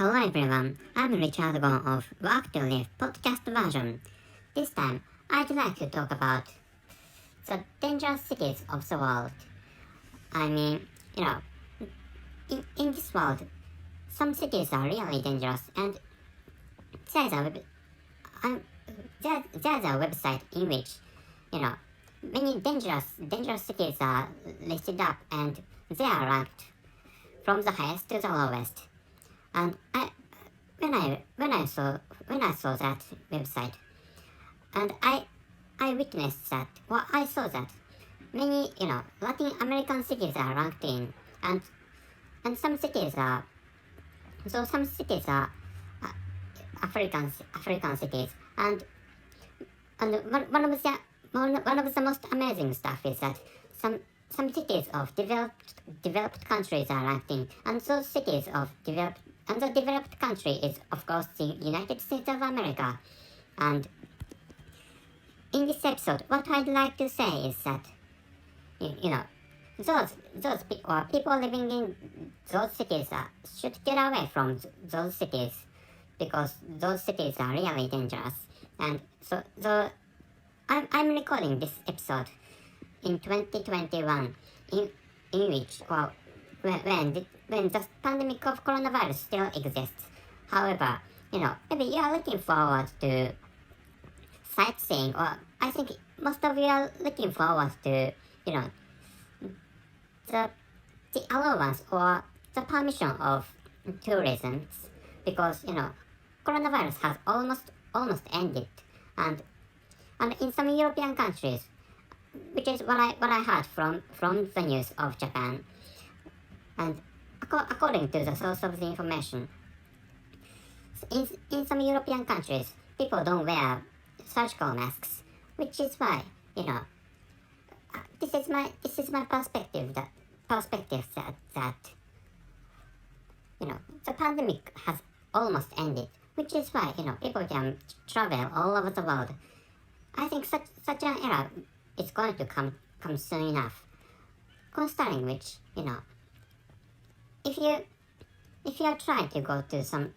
Hello everyone, I'm Richard Gon of Work to Live podcast version. This time, I'd like to talk about the dangerous cities of the world. I mean, in this world, some cities are really dangerous, and there's a, web, there's a website in which, many dangerous cities are listed up, and they are ranked from the highest to the lowest. And when I saw that website, and I witnessed that, well, I saw that many Latin American cities are ranked in, and some cities are uh, African cities, and one of the most amazing stuff is that some cities of developed countries are ranked in, and those cities of the developed country is of course the United States of America. And in this episode, what I'd like to say is that people living in those cities should get away from those cities, because those cities are really dangerous. And so I'm recording this episode in 2021, in which, well, when the pandemic of coronavirus still exists. However, maybe you are looking forward to sightseeing, or I think most of you are looking forward to, the allowance or the permission of tourism, because, coronavirus has almost ended, and in some European countries, which is what I heard from the news of Japan, and according to the source of the information, in some European countries, people don't wear surgical masks, which is why, this is my perspective that the pandemic has almost ended, which is why, people can travel all over the world. I think such an era is going to come soon enough, considering which, if you are trying to go to some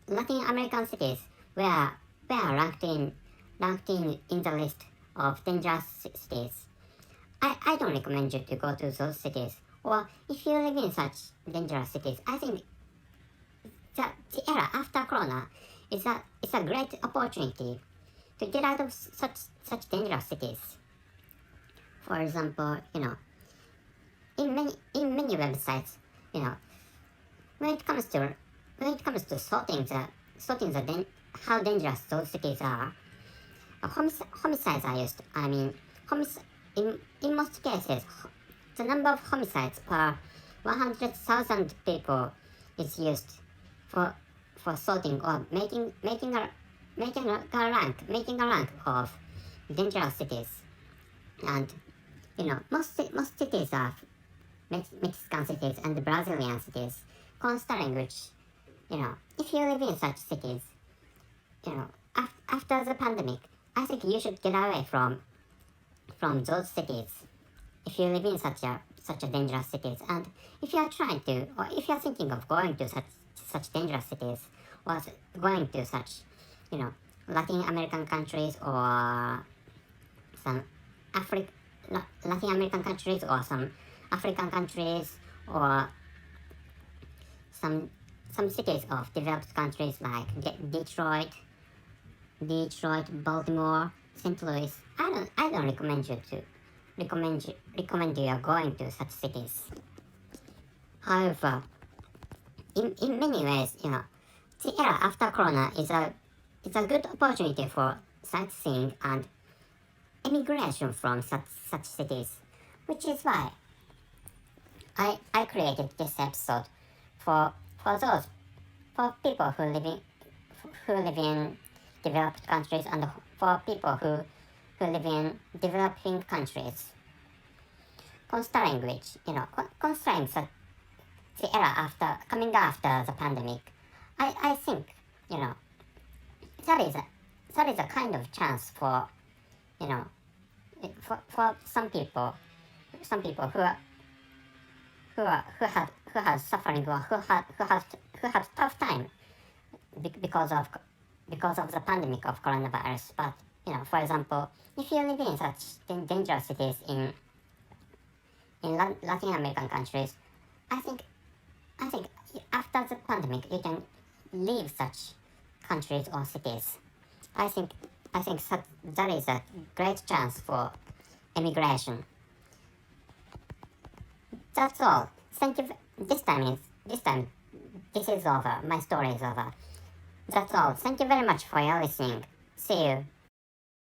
Latin American cities where ranked in the list of dangerous cities, I don't recommend you to go to those cities. Or if you live in such dangerous cities, I think that the era after Corona is a great opportunity to get out of such dangerous cities. For example, in many websites, when it comes to sorting how dangerous those cities are, homicides are used. I mean, in most cases, the number of homicides per 100,000 people is used for sorting or making a rank of dangerous cities. And most cities are Mexican cities and Brazilian cities, considering which, if you live in such cities, after the pandemic, I think you should get away from those cities if you live in such a dangerous cities. And if you are trying to, or if you are thinking of going to such dangerous cities, or going to such, Latin American countries, or some Latin American countries, or some African countries, or some cities of developed countries like Detroit, Baltimore, St. Louis, I don't recommend you are going to such cities. However, in many ways, the era after Corona is a good opportunity for sightseeing and emigration from such cities, which is why I created this episode for people who live in developed countries, and for people who live in developing countries. Considering which, considering the era coming after the pandemic, I think, that is a kind of chance for, for some people who who has suffering, or who had tough time because of the pandemic of coronavirus. But for example, if you live in such dangerous cities in Latin American countries, I think after the pandemic you can leave such countries or cities. I think that is a great chance for emigration. That's all. Thank you. This time this is over. My story is over. That's all. Thank you very much for your listening. See you.